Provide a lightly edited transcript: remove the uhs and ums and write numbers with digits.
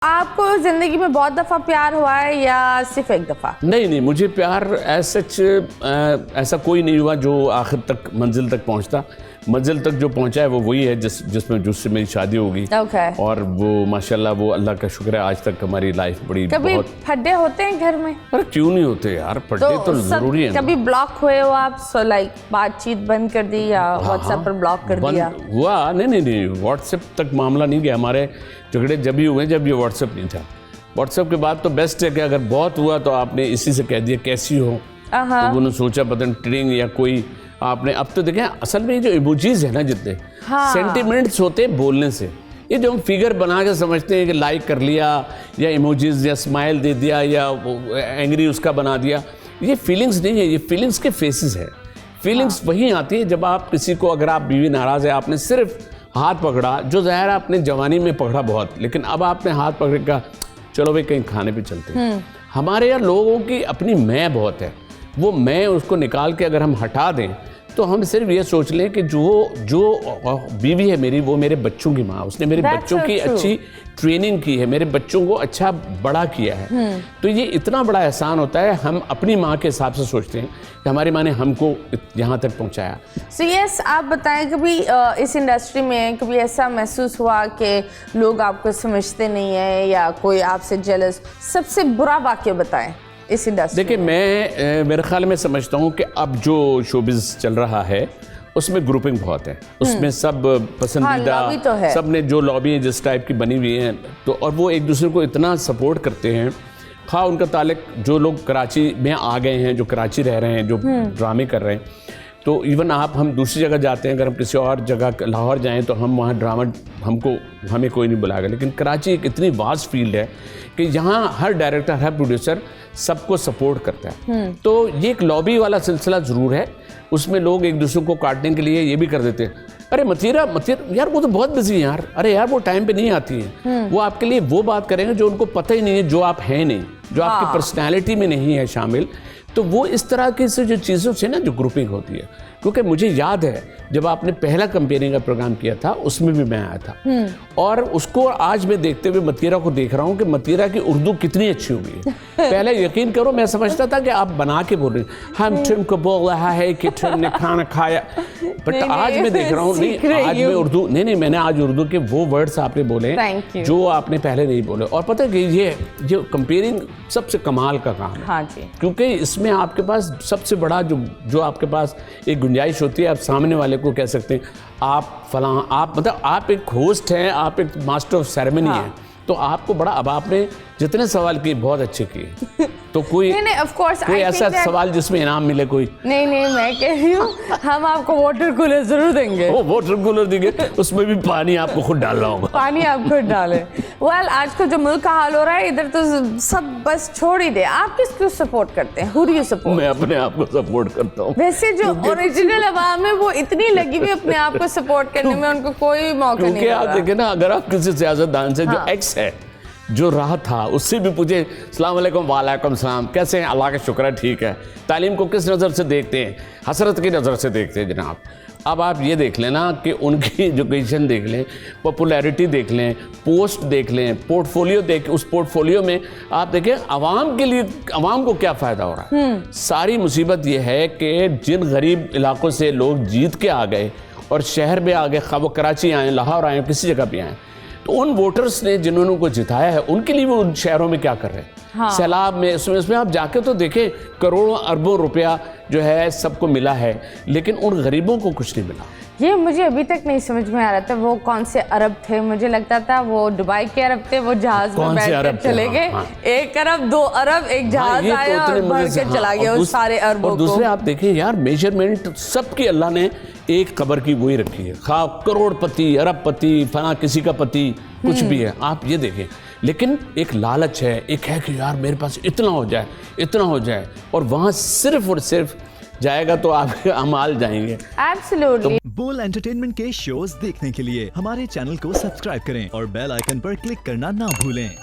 आपको जिंदगी में बहुत दफा प्यार हुआ है या सिर्फ एक दफा? नहीं, मुझे प्यार ऐसा कोई नहीं हुआ जो आखिर तक मंजिल तक पहुंचता। मंजिल तक जो पहुंचा है वो वही है जिससे मेरी शादी होगी। और वो माशाल्लाह वो अल्लाह का शुक्र है आज तक हमारी लाइफ बड़ी। कभी फड्डे होते हैं घर में? अरे क्यों नहीं होते यार, फड्डे तो जरूरी है। कभी ब्लॉक हुए हो आप? लाइक बातचीत बंद कर दी या व्हाट्सएप पर ब्लॉक कर दिया? हुआ नहीं, व्हाट्सएप तक मामला नहीं गया। हमारे झगड़े जब भी हुए जब ये व्हाट्सएप नहीं था। व्हाट्सएप के बाद तो बेस्ट है कि अगर बहुत हुआ तो आपने इसी से कह दिया कैसी हो, तो उन्होंने सोचा पता नहीं ट्रिंग या कोई आपने। अब तो देखें असल में जो इमोजीज है ना, जितने सेंटिमेंट्स होते हैं बोलने से, ये जो हम फिगर बना के समझते हैं कि लाइक कर लिया या इमोजीज या स्माइल दे दिया या एंग्री उसका बना दिया, ये फीलिंग्स नहीं है, ये फीलिंग्स के फेसेस है। फीलिंग्स वहीं आती है जब आप किसी को, अगर आप बीवी नाराज़ है, आपने सिर्फ हाथ पकड़ा, जो ज़ाहिर आपने जवानी में पकड़ा बहुत, लेकिन अब आपने हाथ पकड़ का चलो भाई कहीं खाने पे चलते हैं। हमारे यहाँ लोगों की अपनी मैं बहुत है, वो मैं उसको निकाल के अगर हम हटा दें तो हम सिर्फ ये सोच लें कि जो बीवी है मेरी, वो मेरे बच्चों की माँ, उसने मेरे बच्चों की अच्छी ट्रेनिंग की है, मेरे बच्चों को अच्छा बड़ा किया है। तो ये इतना बड़ा एहसान होता है, हम अपनी माँ के हिसाब से सोचते हैं कि हमारी माँ ने हमको यहाँ तक पहुँचाया। So yes, आप बताएं कभी इस इंडस्ट्री में कभी ऐसा महसूस हुआ कि लोग आपको समझते नहीं है या कोई आपसे जेलस? सबसे बुरा वाक़या बताएं इस इंडस्ट्री। देखिए मैं मेरे ख्याल में समझता हूँ कि अब जो शोबिज़ चल रहा है उसमें ग्रुपिंग बहुत है, उसमें सब पसंदीदा तो है। सब ने जो लॉबी जिस टाइप की बनी हुई हैं, तो और वो एक दूसरे को इतना सपोर्ट करते हैं। हाँ, उनका ताल्लुक जो लोग कराची में आ गए हैं, जो कराची रह रहे हैं, जो ड्रामे कर रहे हैं, तो इवन हम दूसरी जगह जाते हैं, अगर हम किसी और जगह लाहौर जाएं तो हम वहाँ ड्रामा हमें कोई नहीं बुलाएगा। लेकिन कराची एक इतनी वास्ट फील्ड है कि यहाँ हर डायरेक्टर, हर प्रोड्यूसर सबको सपोर्ट करता है। तो ये एक लॉबी वाला सिलसिला ज़रूर है, उसमें लोग एक दूसरे को काटने के लिए ये भी कर देते हैं, अरे मतीरा यार वो तो बहुत बिजी है यार, अरे यार वो टाइम पे नहीं आती है। वो आपके लिए वो बात करेंगे जो उनको पता ही नहीं है, जो आप हैं नहीं, जो आपकी पर्सनैलिटी में नहीं है शामिल। तो वो इस तरह की जो चीज़ों से ना जो ग्रुपिंग होती है, क्योंकि मुझे याद है जब आपने पहला कंपेयरिंग का प्रोग्राम किया था उसमें भी मैं आया था, और उसको आज मैं देखते हुए मतीरा को देख रहा हूँ कि मतीरा की उर्दू कितनी अच्छी हो गई है। पहले यकीन करो मैं समझता था कि आप बना के बोल रहे हैं, हम ट्रिम को बोल रहा है कि ट्रिम ने खाना खाया, बट आज मैं देख रहा हूँ नहीं, आज मैं उर्दू नहीं, मैंने आज उर्दू के वो वर्ड्स आपने बोले जो आपने पहले नहीं बोले। और पता है कि ये कंपेयरिंग सबसे कमाल का काम है। हाँ जी, क्योंकि इसमें आपके पास सबसे बड़ा जो आपके पास एक गुंजाइश होती है, आप सामने वाले को कह सकते हैं आप फलां, आप मतलब आप एक होस्ट हैं, आप एक मास्टर ऑफ सेरेमनी हैं, तो आपको बड़ा, अब आपने जितने सवाल किए बहुत अच्छे किए, तो कोई ऐसा सवाल जिसमें इनाम मिले कोई नहीं, मैं कह रही हूँ हम आपको वाटर कूलर जरूर देंगे। वाटर कूलर देंगे, उसमें भी पानी आपको खुद डालना होगा। पानी आप खुद डालें। आज को जो मुल्क का हाल हो रहा है इधर, तो सब बस छोड़ ही दे। आप किसको सपोर्ट करते हैं? Who do you support? मैं अपने आप को सपोर्ट करता हूँ। वैसे जो ओरिजिनल अवाम है वो इतनी लगी हुई अपने आप को सपोर्ट करने में, उनको कोई मौका नहीं। क्योंकि आप देखें ना, अगर आप किसी सियासतदान से जो एक्स है, जो रहा था, उससे भी पूछे अस्सलाम वालेकुम, वालेकुम सलाम, कैसे हैं? अल्लाह का शुक्र है ठीक है। तालीम को किस नज़र से देखते हैं? हसरत की नज़र से देखते हैं जनाब। अब आप ये देख लें ना कि उनकी एजुकेशन देख लें, पॉपुलैरिटी देख लें, पोस्ट देख लें, पोर्टफोलियो उस पोर्टफोलियो में आप देखें आवाम के लिए, आवाम को क्या फ़ायदा हो रहा है। सारी मुसीबत ये है कि जिन गरीब इलाकों से लोग जीत के आ गए और शहर में आ गए, खा वो कराची आए, लाहौर आए, किसी जगह भी आए, तो उन वोटर्स ने जिन्होंने उनको जिताया है उनके लिए वो उन शहरों में क्या कर रहे हैं। सैलाब में उसमें आप जाके तो देखें, करोड़ों अरबों रुपया जो है सबको मिला है, लेकिन उन गरीबों को कुछ नहीं मिला। ये मुझे अभी तक नहीं समझ में आ रहा था वो कौन से अरब थे। मुझे लगता था वो दुबई के अरब थे, वो जहाज में बैठकर चले गए। 1 अरब 2 अरब एक जहाज आया और भर के चला गया उस सारे अरबों को। दूसरे आप देखें यार, मेजरमेंट सबकी अल्लाह ने एक कबर की वही रखी है, खा करोड़पति, अरबपति, फला किसी का पति, कुछ भी है, आप ये देखें। लेकिन एक लालच है, एक है कि यार मेरे पास इतना हो जाए, इतना हो जाए, और वहाँ सिर्फ और सिर्फ जाएगा तो आप अमाल जाएंगे। एब्सोल्युटली। बोल एंटरटेनमेंट के शोज देखने के लिए हमारे चैनल को सब्सक्राइब करें और बेल आइकन पर क्लिक करना ना भूलें।